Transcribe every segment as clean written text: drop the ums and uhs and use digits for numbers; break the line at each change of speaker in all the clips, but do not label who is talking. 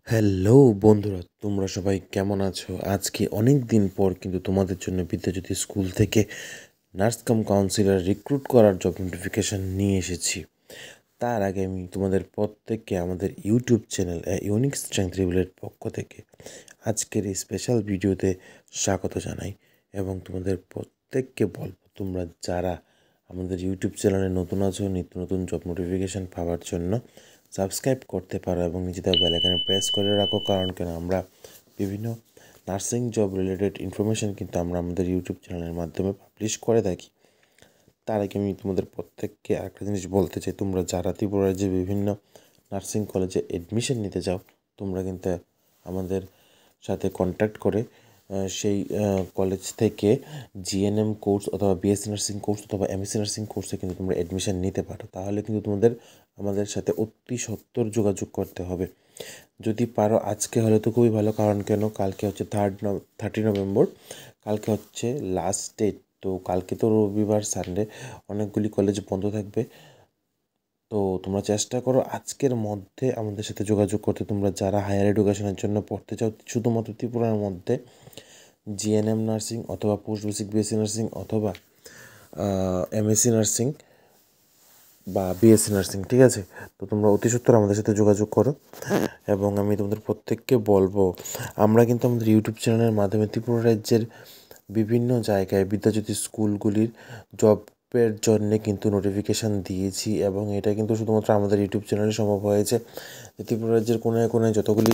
Hello বন্ধুরা, তোমরা সবাই কেমন আছো? আজকে অনেক দিন পর কিন্তু তোমাদের জন্য বিদ্যাজ্যোতি স্কুল থেকে নার্স কাম কাউন্সিলর রিক্রুট করার জব নোটিফিকেশান নিয়ে এসেছি। তার আগে আমি তোমাদের প্রত্যেককে আমাদের ইউটিউব চ্যানেল ইউনিক স্ট্রেংথ রিভিলের পক্ষ থেকে আজকের এই স্পেশাল ভিডিওতে স্বাগত জানাই এবং তোমাদের প্রত্যেককে বলবো, তোমরা যারা আমাদের ইউটিউব চ্যানেলে নতুন আছো, নিত্য নতুন জব নোটিফিকেশান পাওয়ার জন্য সাবস্ক্রাইব করতে পারো এবং নিজেদের বেল আইকনে প্রেস করে রাখো। কারণ কেন, আমরা বিভিন্ন নার্সিং জব রিলেটেড ইনফরমেশান কিন্তু আমরা আমাদের ইউটিউব চ্যানেলের মাধ্যমে পাবলিশ করে থাকি। তার আগে আমি তোমাদের প্রত্যেককে আরেকটা জিনিস বলতে চাই, তোমরা যারা ত্রিপুরার যে বিভিন্ন নার্সিং কলেজে অ্যাডমিশন নিতে যাও, তোমরা কিন্তু আমাদের সাথে কন্ট্যাক্ট করে সেই কলেজ থেকে জিএনএম কোর্স অথবা বিএসসি নার্সিং কোর্স অথবা এমএসসি নার্সিং কোর্সে কিন্তু তোমরা অ্যাডমিশন নিতে পারো। তাহলে কিন্তু তোমাদের আমাদের সাথে অতি সত্বর যোগাযোগ করতে হবে। যদি পারো আজকে হলে তো খুবই ভালো, কারণ কেন, কালকে হচ্ছে 30 নভেম্বর, কালকে হচ্ছে লাস্ট ডেট। তো কালকে তো রবিবার, সানডে, অনেকগুলি কলেজ বন্ধ থাকবে। তো তোমরা চেষ্টা করো আজকের মধ্যে আমাদের সাথে যোগাযোগ করতে। তোমরা যারা হায়ার এডুকেশনের জন্য পড়তে চাও শুধুমাত্র ত্রিপুরার মধ্যে, জিএনএম নার্সিং অথবা পোস্ট বেসিক বিএসসি নার্সিং অথবা এমএসসি নার্সিং বা বিএসসি নার্সিং, ঠিক আছে? তো তোমরা অতি সত্বর আমাদের সাথে যোগাযোগ করো এবং আমি তোমাদের প্রত্যেককে বলবো, আমরা কিন্তু আমাদের ইউটিউব চ্যানেলের মাধ্যমে ত্রিপুরা রাজ্যের বিভিন্ন জায়গায় বিদ্যাজ্যোতি স্কুলগুলির জবের জন্যে কিন্তু নোটিফিকেশান দিয়েছি এবং এটা কিন্তু শুধুমাত্র আমাদের ইউটিউব চ্যানেলে সম্ভব হয়েছে। ত্রিপুরা রাজ্যের কোনায় কোনায় যতগুলি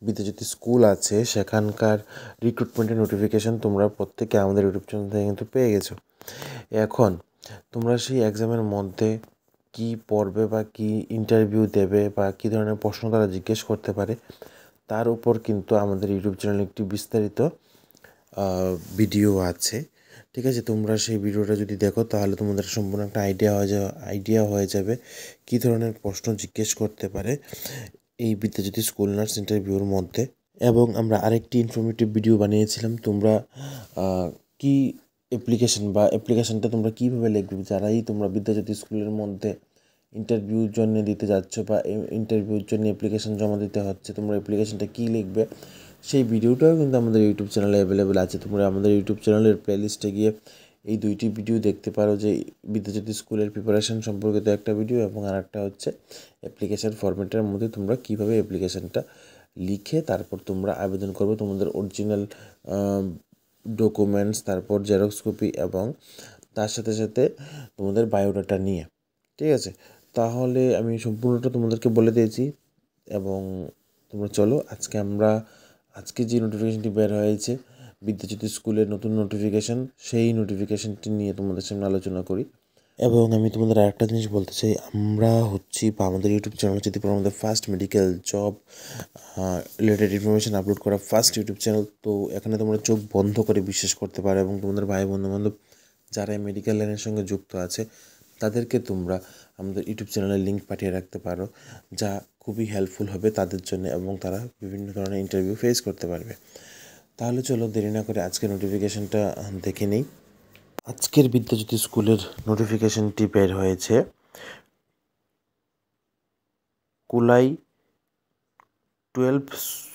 বিদ্যাজ্যোতি স্কুল আছে সেখানকার রিক্রুটমেন্টের নোটিফিকেশান তোমরা প্রত্যেকে আমাদের ইউটিউব চ্যানেল থেকে কিন্তু পেয়ে গেছো। এখন তোমরা সেই এক্সামের মধ্যে কী পড়বে বা কী ইন্টারভিউ দেবে বা কী ধরনের প্রশ্ন তারা জিজ্ঞেস করতে পারে, তার উপর কিন্তু আমাদের ইউটিউব চ্যানেলে একটি বিস্তারিত ভিডিও আছে, ঠিক আছে? তোমরা সেই ভিডিওটা যদি দেখো তাহলে তোমাদের সম্পূর্ণ একটা আইডিয়া হয়ে যাবে কী ধরনের প্রশ্ন জিজ্ঞেস করতে পারে এই বিদ্যাজ্যোতি স্কুল নার্স ইন্টারভিউর মধ্যে। এবং আমরা আরেকটি ইনফরমেটিভ ভিডিও বানিয়েছিলাম, তোমরা কি অ্যাপ্লিকেশনটা তোমরা কীভাবে লিখবে, যারাই তোমরা বিদ্যাজ্যোতি স্কুলের মধ্যে ইন্টারভিউর জন্য দিতে যাচ্ছ বা ইন্টারভিউর জন্য অ্যাপ্লিকেশন জমা দিতে হচ্ছে, তোমরা অ্যাপ্লিকেশনটা কী লিখবে সেই ভিডিওটাও কিন্তু আমাদের ইউটিউব চ্যানেলে অ্যাভেলেবেল আছে। তোমরা আমাদের ইউটিউব চ্যানেলের প্লেলিস্টে গিয়ে এই দুইটি ভিডিও দেখতে পারো, যে বিদ্যাজ্যোতি স্কুলের প্রিপারেশন সম্পর্কিত একটা ভিডিও এবং আরেকটা হচ্ছে অ্যাপ্লিকেশন ফরম্যাটের মধ্যে তোমরা কীভাবে অ্যাপ্লিকেশনটা লিখে তারপর তোমরা আবেদন করবে, তোমাদের অরিজিনাল ডকুমেন্টস, তারপর জেরক্স কপি এবং তার সাথে সাথে তোমাদের বায়োডাটা নিয়ে, ঠিক আছে? তাহলে আমি সম্পূর্ণটা তোমাদেরকে বলে দিয়েছি এবং তোমরা চলো আজকে যে নোটিফিকেশানটি বের হয়েছে বিদ্যাজ্যোতি স্কুলের নতুন নোটিফিকেশান, সেই নোটিফিকেশানটি নিয়ে তোমাদের সামনে আলোচনা করি। এবং আমি তোমাদের আরেকটা জিনিস বলতে চাই, আমরা হচ্ছি বা আমাদের ইউটিউব চ্যানেল হচ্ছে ত্রিপুরার আমাদের first medical job related information upload করা ফার্স্ট ইউটিউব চ্যানেল। তো এখানে তোমরা চোখ বন্ধ করে বিশ্বাস করতে পারো এবং তোমাদের ভাই বন্ধুবান্ধব যারা মেডিকেল লাইনের সঙ্গে যুক্ত আছে তাদেরকে তোমরা আমাদের ইউটিউব চ্যানেলের লিঙ্ক পাঠিয়ে রাখতে পারো, যা খুবই হেল্পফুল হবে তাদের জন্য এবং তারা বিভিন্ন ধরনের ইন্টারভিউ ফেস করতে পারবে। তাহলে চলো দেরি না করে আজকের নোটিফিকেশানটা দেখে নিই। আজকের বিদ্যাজ্যোতি স্কুলের নোটিফিকেশানটি বের হয়েছে কুলাই 12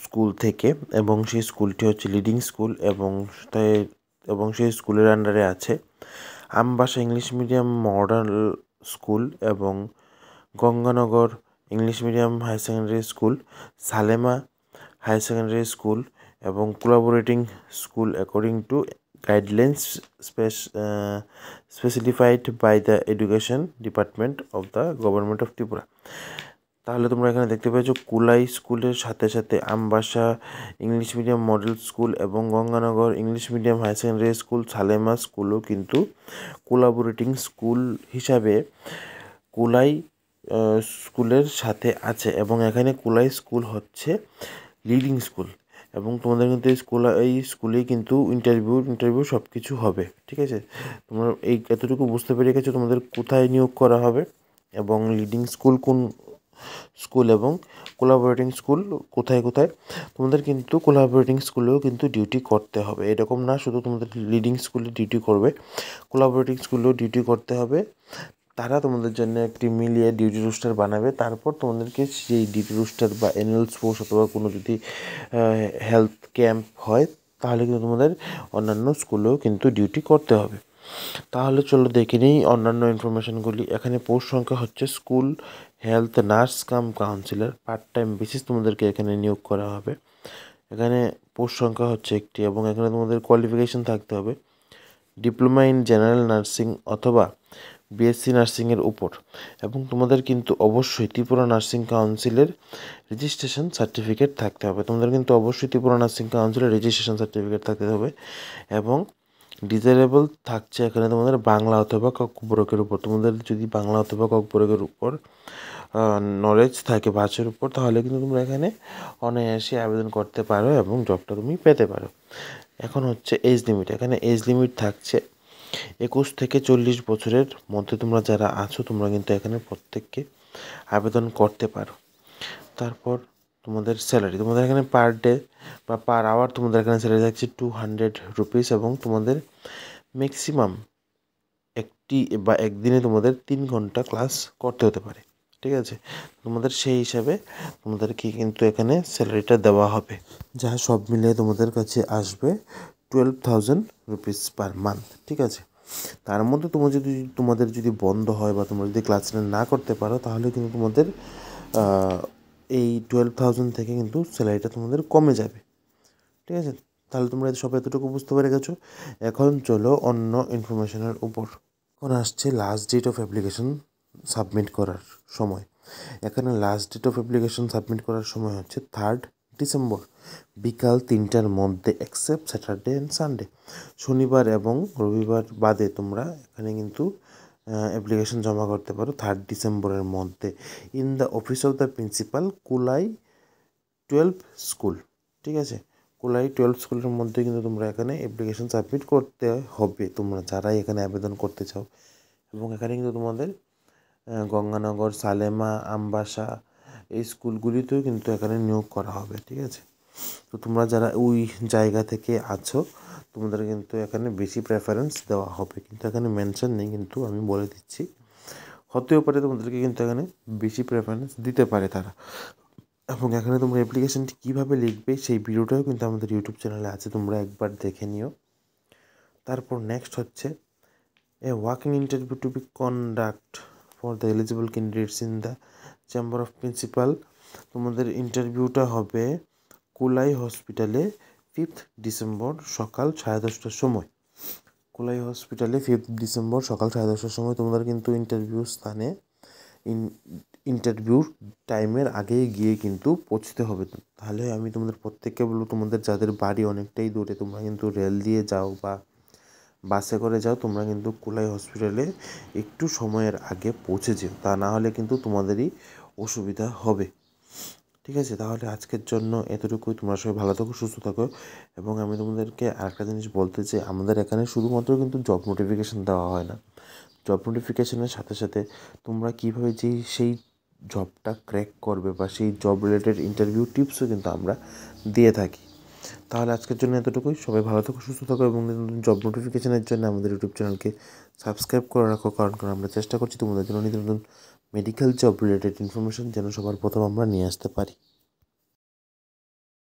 স্কুল থেকে এবং সেই স্কুলটি হচ্ছে লিডিং স্কুল এবং সেই স্কুলের আন্ডারে আছে Ambassa English medium model school এবং Ganganagar English medium higher secondary school, Salema higher secondary school এবং collaborating school according to guidelines specified by the education department of the government of Tripura. তাহলে তোমরা এখানে দেখতে পেয়েছো কুলাই স্কুলের সাথে সাথে Ambassa English medium model school এবং Ganganagar English medium higher secondary school, Salema স্কুলও কিন্তু কোলাবোরেটিং স্কুল হিসাবে কুলাই স্কুলের সাথে আছে এবং এখানে কুলাই স্কুল হচ্ছে লিডিং স্কুল এবং তোমাদের কিন্তু এই স্কুলেই কিন্তু ইন্টারভিউ সব কিছু হবে, ঠিক আছে? তোমরা এই এতটুকু বুঝতে পেরে গেছো তোমাদের কোথায় নিয়োগ করা হবে এবং লিডিং স্কুল কোন স্কুল এবং কোলাবোরেটিং স্কুল কোথায় কোথায়। তোমাদের কিন্তু কোলাবোরেটিং স্কুলেও কিন্তু ডিউটি করতে হবে, এরকম না শুধু তোমাদের লিডিং স্কুলে ডিউটি করবে, কোলাবোরেটিং স্কুলেও ডিউটি করতে হবে। তারা তোমাদের জন্য একটি মিলিয়ে ডিউটি রোস্টার বানাবে। তারপর তোমাদেরকে সেই ডিউটি রোস্টার বা অ্যানুয়াল স্পোর্টস অথবা কোনো যদি হেলথ ক্যাম্প হয় তাহলে কিন্তু তোমাদের অন্যান্য স্কুলেও কিন্তু ডিউটি করতে হবে। তাহলে চলো দেখে নিই অন্যান্য ইনফরমেশনগুলি। এখানে পোস্ট সংখ্যা হচ্ছে স্কুল হেলথ নার্স কাম কাউন্সিলর, পার্ট টাইম বেসিস তোমাদেরকে এখানে নিয়োগ করা হবে। এখানে পোস্ট সংখ্যা হচ্ছে একটি, এবং এখানে তোমাদের কোয়ালিফিকেশন থাকতে হবে ডিপ্লোমা ইন জেনারেল নার্সিং অথবা বিএসসি নার্সিংয়ের উপর, এবং তোমাদের কিন্তু অবশ্যই ত্রিপুরা নার্সিং কাউন্সিলের রেজিস্ট্রেশন সার্টিফিকেট থাকতে হবে। তোমাদের কিন্তু অবশ্যই ত্রিপুরা নার্সিং কাউন্সিলের রেজিস্ট্রেশন সার্টিফিকেট থাকতে হবে, এবং ডিজারেবল থাকছে এখানে তোমাদের বাংলা অথবা ককবরকের উপর। তোমাদের যদি বাংলা অথবা ককবরকের উপর নলেজ থাকে ভাষার উপর, তাহলে কিন্তু তোমরা এখানে অনায়াসে আবেদন করতে পারো এবং জবটা তুমি পেতে পারো। এখন হচ্ছে এজ লিমিট। এখানে এজ লিমিট থাকছে 21 থেকে 40 বছরের মধ্যে তোমরা যারা আছো তোমরা কিন্তু এখানে প্রত্যেককে আবেদন করতে পারো। তারপর তোমাদের স্যালারি, তোমাদের এখানে পার ডে বা পার আওয়ার তোমাদের এখানে স্যালারি থাকছে 200 রুপিস, এবং তোমাদের ম্যাক্সিমাম একটি বা একদিনে তোমাদের 3 ঘন্টা ক্লাস করতে হতে পারে। ঠিক আছে, তোমাদের সেই হিসাবে তোমাদেরকে কিন্তু এখানে স্যালারিটা দেওয়া হবে, যা সব মিলিয়ে তোমাদের কাছে আসবে 12,000 রুপিস পার মান্থ। ঠিক আছে, তার মধ্যে তোমাদের যদি বন্ধ হয় বা তোমরা যদি ক্লাস না করতে পারো, তাহলে কিন্তু তোমাদের এই 12,000 থেকে কিন্তু স্যালারিটা তোমাদের কমে যাবে। ঠিক আছে, তাহলে তোমরা সব এতটুকু বুঝতে পেরে গেছো। এখন চলো অন্য ইনফরমেশনের উপর। এখন আসছে last date of application submit করার সময়। এখানে last date of application submit করার সময় হচ্ছে 3 ডিসেম্বর বিকাল 3টার মধ্যে, এক্সেপ্ট স্যাটারডে অ্যান্ড সানডে। শনিবার এবং রবিবার বাদে তোমরা এখানে কিন্তু অ্যাপ্লিকেশন জমা করতে পারো 3 ডিসেম্বরের মধ্যে in the office of the principal, Kulai 12 school. ঠিক আছে, কুলাই 12 স্কুলের মধ্যে কিন্তু তোমরা এখানে অ্যাপ্লিকেশন সাবমিট করতে হবে, তোমরা যারাই এখানে আবেদন করতে চাও। এবং এখানে কিন্তু তোমাদের গঙ্গানগর, সালেমা, আমবাসা এই স্কুলগুলিতেও কিন্তু এখানে নিয়োগ করা হবে। ঠিক আছে, তো তোমরা যারা ওই জায়গা থেকে আছো তোমাদের কিন্তু এখানে বেশি প্রেফারেন্স দেওয়া হবে, কিন্তু এখানে মেনশন নেই, কিন্তু আমি বলে দিচ্ছি হতেও পারে তোমাদেরকে কিন্তু এখানে বেশি প্রেফারেন্স দিতে পারে তারা। এবং এখানে তোমরা অ্যাপ্লিকেশনটি কীভাবে লিখবে সেই ভিডিওটাও কিন্তু আমাদের ইউটিউব চ্যানেলে আছে, তোমরা একবার দেখে নিও। তারপর নেক্সট হচ্ছে a walking interview to be conduct for the eligible candidates in the chamber of principal. তোমাদের ইন্টারভিউটা হবে কুলাই হসপিটালে 5 ডিসেম্বর সকাল 10:30টার সময়। কুলাই হসপিটালে 5 ডিসেম্বর সকাল 10:30টার সময় তোমাদের কিন্তু ইন্টারভিউ স্থানে ইন্টারভিউর টাইমের আগে গিয়ে কিন্তু পৌঁছতে হবে। তাহলে আমি তোমাদের প্রত্যেককে বলবো, তোমাদের যাদের বাড়ি অনেকটাই দূরে, তোমরা কিন্তু রেল দিয়ে যাও বা বাসে করে যাও, তোমরা কিন্তু কুলাই হসপিটালে একটু সময়ের আগে পৌঁছে যেও, তা না হলে কিন্তু তোমাদেরই অসুবিধা হবে। ঠিক আছে, তাহলে আজকের জন্য এতটুকুই। তোমরা সবাই ভালো থাকো, সুস্থ থাকো। এবং আমি তোমাদেরকে আরেকটা জিনিস বলতে চাই, আমাদের এখানে শুধুমাত্র কিন্তু জব নোটিফিকেশান দেওয়া হয় না, জব নোটিফিকেশানের সাথে সাথে তোমরা কীভাবে সেই জবটা ক্র্যাক করবে বা সেই জব রিলেটেড ইন্টারভিউ টিপসও কিন্তু আমরা দিয়ে থাকি। তাহলে আজকের জন্য এতটুকুই। সবাই ভালো থাকো, সুস্থ থাকো, এবং নতুন জব নোটিফিকেশানের জন্য আমাদের ইউটিউব চ্যানেলকে সাবস্ক্রাইব করে রাখো, কারণ আমরা চেষ্টা করছি তোমাদের জন্য নতুন মেডিকেল জব রিলেটেড ইনফরমেশান যেন সবার প্রথম আমরা নিয়ে আসতে পারি।